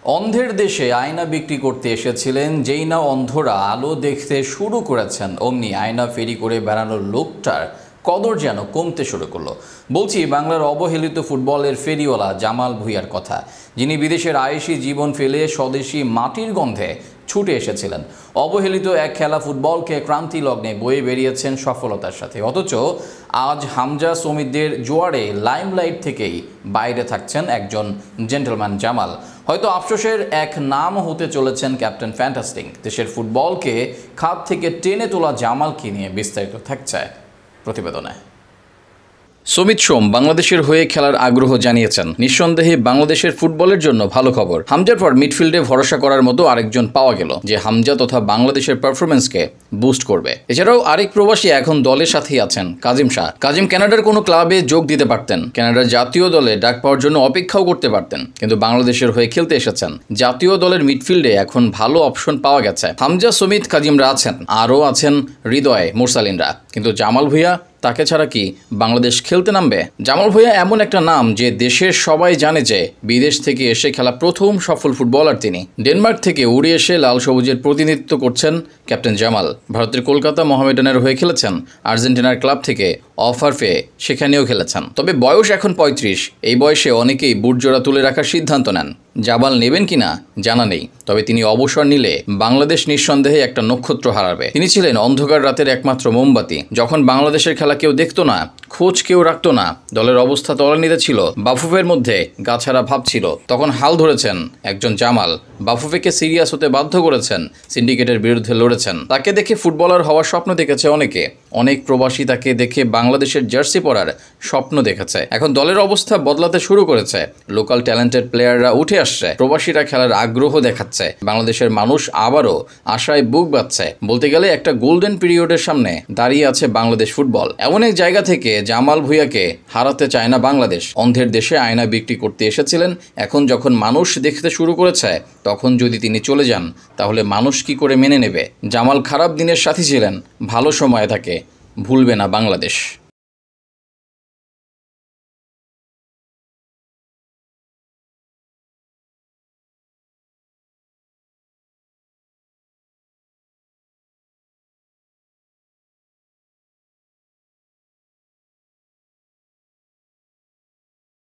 অন্ধের দেশে আয়না বিক্রি করতে এসেছিলেন, যেই না অন্ধরা আলো দেখতে শুরু করেছেন অমনি আয়না ফেরি করে বেড়ানোর লোকটার কদর যেন কমতে শুরু করলো। বলছি বাংলার অবহেলিত ফুটবলের ফেরিওয়ালা জামাল ভুঁইয়ার কথা, যিনি বিদেশের আয়েশি জীবন ফেলে স্বদেশি মাটির গন্ধে ছুটে এসেছিলেন। অবহেলিত এক খেলা ফুটবলকে ক্রান্তি লগ্নে বয়ে বেরিয়েছেন সফলতার সাথে, অথচ আজ হামজা সমিতদের জোয়ারে লাইমলাইট থেকেই বাইরে থাকছেন একজন জেন্টলম্যান জামাল। হয়তো আফসোসের এক নাম হতে চলেছেন ক্যাপ্টেন ফ্যান্টাস্টিক। দেশের ফুটবলকে খাত থেকে টেনে তোলা জামালকে নিয়ে বিস্তারিত থাকছে প্রতিবেদনে। সমিত সোম বাংলাদেশের হয়ে খেলার আগ্রহ জানিয়েছেন। নিঃসন্দেহে বাংলাদেশের ফুটবলের জন্য ভালো খবর। হামজার পর মিডফিল্ডে ভরসা করার মতো আরেকজন পাওয়া গেল, যে হামজা তথা বাংলাদেশের পারফরমেন্সকে বুস্ট করবে। এছাড়াও আরেক প্রবাসী এখন দলের সাথেই আছেন, কাজিম শাহ। কাজিম কানাডার কোনো ক্লাবে যোগ দিতে পারতেন, কানাডার জাতীয় দলে ডাক পাওয়ার জন্য অপেক্ষাও করতে পারতেন, কিন্তু বাংলাদেশের হয়ে খেলতে এসেছেন। জাতীয় দলের মিডফিল্ডে এখন ভালো অপশন পাওয়া গেছে। হামজা, সমিত, কাজিমরা আছেন, আরও আছেন হৃদয়, মুরসালিনরা। কিন্তু জামাল ভুঁইয়া, তাকে ছাড়া কি বাংলাদেশ খেলতে নামবে? জামাল ভুঁইয়া এমন একটা নাম যে দেশের সবাই জানে যে বিদেশ থেকে এসে খেলা প্রথম সফল ফুটবলার তিনি। ডেনমার্ক থেকে উড়ে এসে লাল সবুজের প্রতিনিধিত্ব করছেন ক্যাপ্টেন জামাল। ভারতের কলকাতা মোহামেডানের হয়ে খেলেছেন, আর্জেন্টিনার ক্লাব থেকে অফার পেয়ে সেখানেও খেলেছেন। তবে বয়স এখন 35। এই বয়সে অনেকেই বুটজোড়া তুলে রাখার সিদ্ধান্ত নেন। জামাল নেবেন কিনা জানা নেই, তবে তিনি অবসর নিলে বাংলাদেশ নিঃসন্দেহে একটা নক্ষত্র হারাবে। তিনি ছিলেন অন্ধকার রাতের একমাত্র মোমবাতি। যখন বাংলাদেশের খেলা কেউ দেখতো না, খোঁজ কেউ রাখতো না, দলের অবস্থা তলানিতে ছিল, বাফুফের মধ্যে গাছাড়া ভাব ছিল, তখন হাল ধরেছেন একজন জামাল। বাফুফেকে সিরিয়াস হতে বাধ্য করেছেন, সিন্ডিকেটের বিরুদ্ধে লড়েছেন। তাকে দেখে ফুটবলার হওয়ার স্বপ্ন দেখেছে অনেকে। অনেক প্রবাসী তাকে দেখে বাংলাদেশের জার্সি পরার স্বপ্ন দেখেছে। এখন দলের অবস্থা বদলাতে শুরু করেছে, লোকাল ট্যালেন্টেড প্লেয়াররা উঠে আসছে, প্রবাসীরা খেলার আগ্রহ দেখাচ্ছে, বাংলাদেশের মানুষ আবারও আশায় বুক বাঁধছে। বলতে গেলে একটা গোল্ডেন পিরিয়ডের সামনে দাঁড়িয়ে আছে বাংলাদেশ ফুটবল। এমন এক জায়গা থেকে জামাল ভুঁইয়াকে হারাতে চায় না বাংলাদেশ। অন্ধের দেশে আয়না বিক্রি করতে এসেছিলেন, এখন যখন মানুষ দেখতে শুরু করেছে, তখন যদি তিনি চলে যান তাহলে মানুষ কি করে মেনে নেবে? জামাল খারাপ দিনের সাথী ছিলেন, ভালো সময় তাকে ভুলবে না বাংলাদেশ।